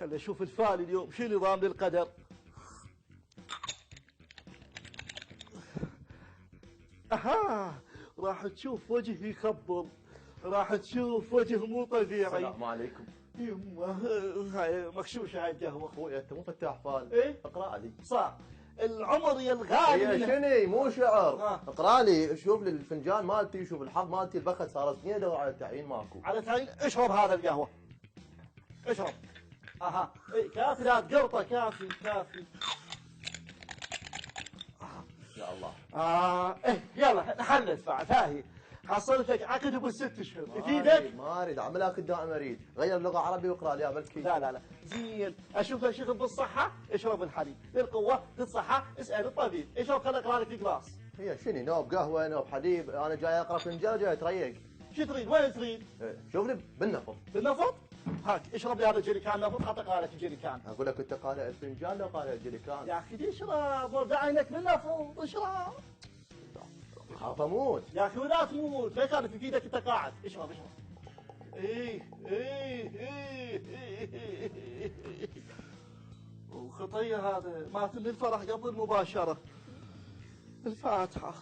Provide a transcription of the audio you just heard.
خلي اشوف الفالي اليوم شو نظام للقدر. اها، راح تشوف وجه يخبل، راح تشوف وجه مو طبيعي. السلام عليكم. يمه هاي مغشوشه هاي القهوه. اخوي انت مو فتاح فال. ايه اقرا لي. صح العمر يا الغالي. يا شني مو شعر. آه. اقرا لي، شوف لي الفنجان مالتي، شوف الحظ مالتي، البخت صارت سنين ادور على التعيين ماكو. على تعيين اشرب هذا القهوه، اشرب. اها إيه كافي، لا تقرطه، كافي كافي. يا الله. ايه يلا نحلف بعد. هاي حصلتك عقد ابو 6 اشهر يفيدك؟ ما اريد اعملها دائم اريد، غير لغه عربي واقرا لي يا بلكي. لا لا لا زين، اشوفك شغل بالصحه اشرب الحليب، للقوه للصحه اسال الطبيب، اشرب خل اقرا لك جلاس. هي شني نوب قهوه نوب حليب، انا جاي اقرا فنجان جاي اتريق. شو تريد؟ وين تريد؟ شوف لي بالنفط. بالنفط؟ هاك اشرب لي هذا الجريكان نفط، حط اقرا لك الجريكان. اقول لك انت قارئ الفنجان لو قارئ الجريكان. يا اخي اشرب ورد عينك بالنفط، اشرب. خاف اموت. يا اخي ولا تموت، ما يخالف يفيدك انت قاعد، اشرب اشرب. ايه ايه ايه ايه. وخطيه هذا مات من الفرح قبل المباشره. الفاتحه.